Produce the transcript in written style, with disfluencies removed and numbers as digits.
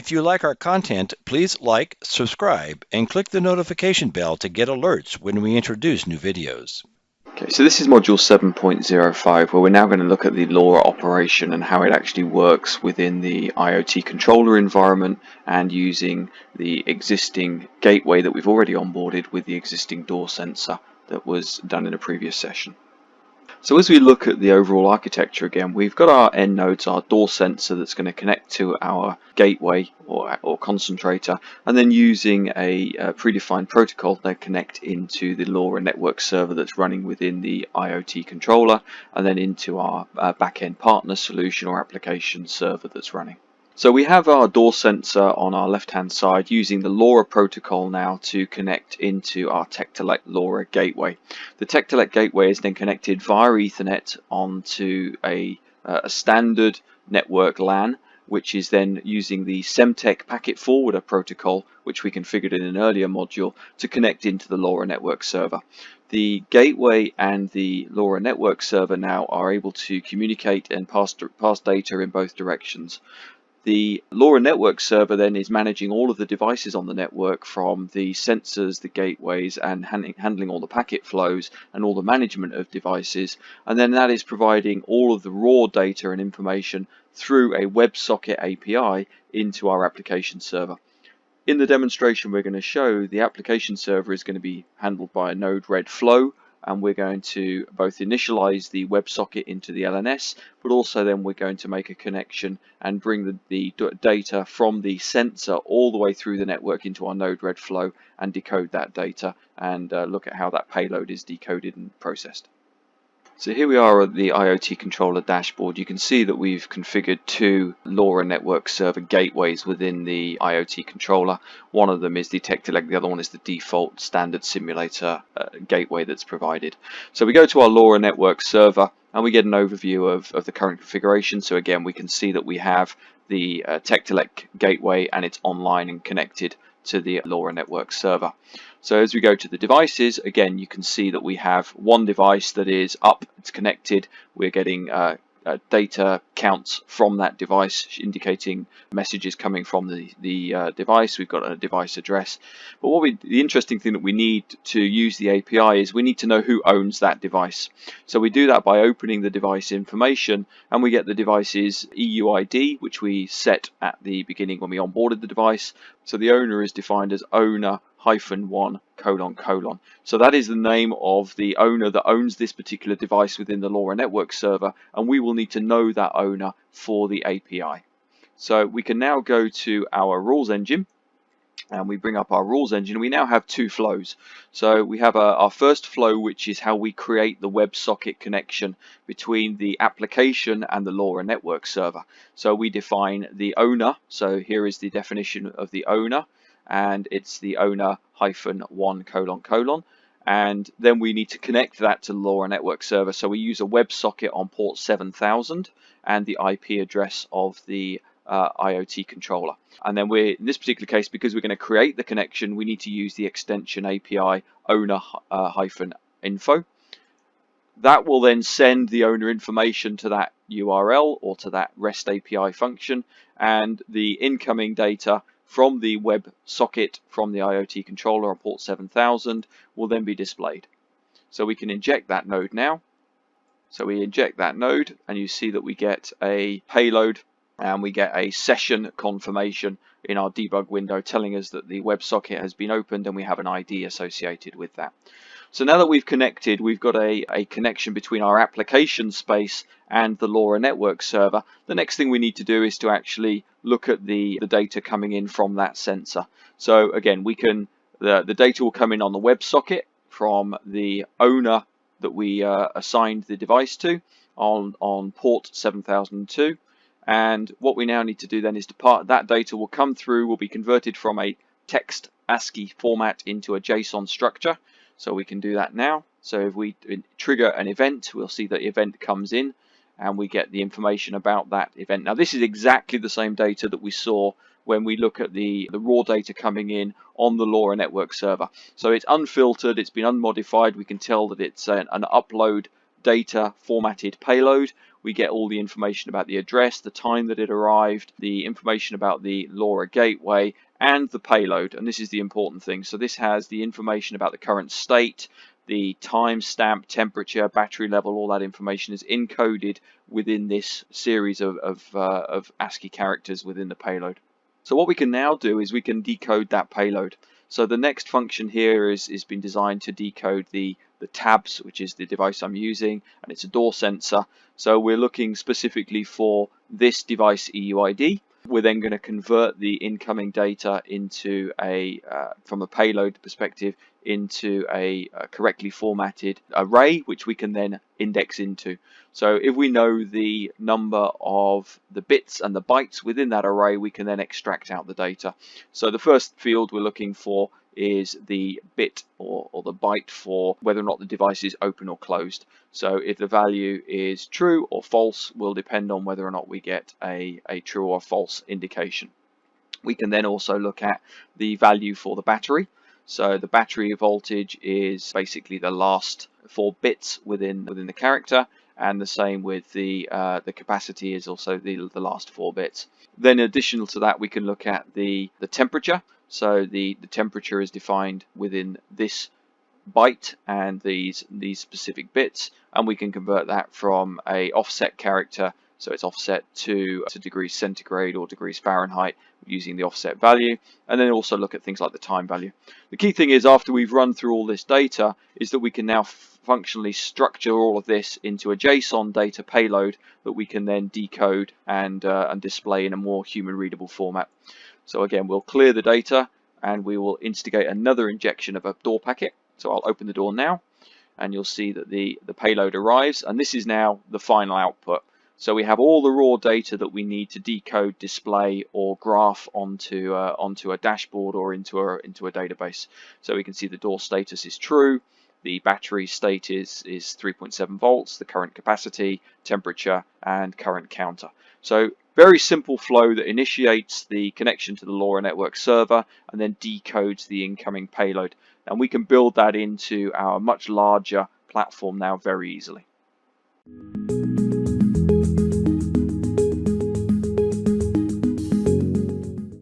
If you like our content, please like, subscribe, and click the notification bell to get alerts when we introduce new videos. Okay, so this is module 7.05, where we're now going to look at the LoRa operation and how it actually works within the IoT controller environment and using the existing gateway that we've already onboarded with the existing door sensor that was done in a previous session. So as we look at the overall architecture again, we've got our end nodes, our door sensor that's going to connect to our gateway or concentrator, and then using a predefined protocol they connect into the LoRa network server that's running within the IoT controller, and then into our back-end partner solution or application server that's running. So we have our door sensor on our left hand side using the LoRa protocol now to connect into our Tech2Lec LoRa gateway. The Tech2Lec gateway is then connected via Ethernet onto a standard network LAN, which is then using the Semtech packet forwarder protocol, which we configured in an earlier module, to connect into the LoRa network server. The gateway and the LoRa network server now are able to communicate and pass data in both directions. The LoRa network server then is managing all of the devices on the network, from the sensors, the gateways, and handling all the packet flows and all the management of devices. And then that is providing all of the raw data and information through a WebSocket API into our application server. In the demonstration we're going to show, the application server is going to be handled by a Node-RED flow, and we're going to both initialize the WebSocket into the LNS, but also then we're going to make a connection and bring the data from the sensor all the way through the network into our Node-RED flow and decode that data and look at how that payload is decoded and processed. So here we are at the IoT controller dashboard. You can see that we've configured two LoRa network server gateways within the IoT controller. One of them is the Tech2Lec, the other one is the default standard simulator gateway that's provided. So we go to our LoRa network server and we get an overview of the current configuration. So again, we can see that we have the Tech2Lec gateway and it's online and connected to the LoRa network server. So as we go to the devices, again you can see that we have one device that is up, it's connected. We're getting data counts from that device indicating messages coming from the device. We've got a device address, but the interesting thing that we need to use the API is we need to know who owns that device. So we do that by opening the device information, and we get the device's EUID, which we set at the beginning when we onboarded the device. So the owner is defined as owner -1:::. So that is the name of the owner that owns this particular device within the LoRa network server, and we will need to know that owner for the API. So we can now go to our rules engine and we bring up our rules engine. We now have two flows. So we have our first flow, which is how we create the WebSocket connection between the application and the LoRa network server. So we define the owner. So here is the definition of the owner, and it's the owner -1:::, and then we need to connect that to the LoRa network server. So we use a WebSocket on port 7000 and the IP address of the IoT controller. And then in this particular case, because we're going to create the connection, we need to use the extension API owner-info. That will then send the owner information to that URL or to that REST API function, and the incoming data from the WebSocket from the IoT controller on port 7000 will then be displayed. So we can inject that node now. So we inject that node and you see that we get a payload and we get a session confirmation in our debug window telling us that the WebSocket has been opened and we have an ID associated with that. So now that we've connected, we've got a connection between our application space and the LoRa network server. The next thing we need to do is to actually look at the data coming in from that sensor. So again, the data will come in on the WebSocket from the owner that we assigned the device to on port 7002. And what we now need to do then is that data will come through, will be converted from a text ASCII format into a JSON structure. So we can do that now. So if we trigger an event, we'll see that the event comes in and we get the information about that event. Now this is exactly the same data that we saw when we look at the raw data coming in on the LoRa network server. So it's unfiltered, it's been unmodified. We can tell that it's an upload data formatted payload. We get all the information about the address, the time that it arrived, the information about the LoRa gateway, and the payload. And this is the important thing. So this has the information about the current state, the timestamp, temperature, battery level. All that information is encoded within this series of ASCII characters within the payload. So what we can now do is we can decode that payload. So the next function here is been designed to decode the tabs, which is the device I'm using, and it's a door sensor. So we're looking specifically for this device EUID. We're then going to convert the incoming data into from a payload perspective, into a correctly formatted array, which we can then index into. So if we know the number of the bits and the bytes within that array, we can then extract out the data. So the first field we're looking for is the bit or the byte for whether or not the device is open or closed. So if the value is true or false will depend on whether or not we get a true or false indication. We can then also look at the value for the battery. So the battery voltage is basically the last 4 bits within the character, and the same with the capacity is also the last 4 bits. Then additional to that, we can look at the temperature. So the temperature is defined within this byte and these specific bits, and we can convert that from a offset character, so it's offset to degrees centigrade or degrees Fahrenheit using the offset value, and then also look at things like the time value. The key thing is, after we've run through all this data, is that we can now functionally structure all of this into a JSON data payload that we can then decode and display in a more human readable format. So again, we'll clear the data and we will instigate another injection of a door packet. So I'll open the door now, and you'll see that the payload arrives, and this is now the final output. So we have all the raw data that we need to decode, display, or graph onto a dashboard or into a database. So we can see the door status is true, the battery state is 3.7 volts, the current capacity, temperature, and current counter. So very simple flow that initiates the connection to the LoRa network server and then decodes the incoming payload. And we can build that into our much larger platform now very easily.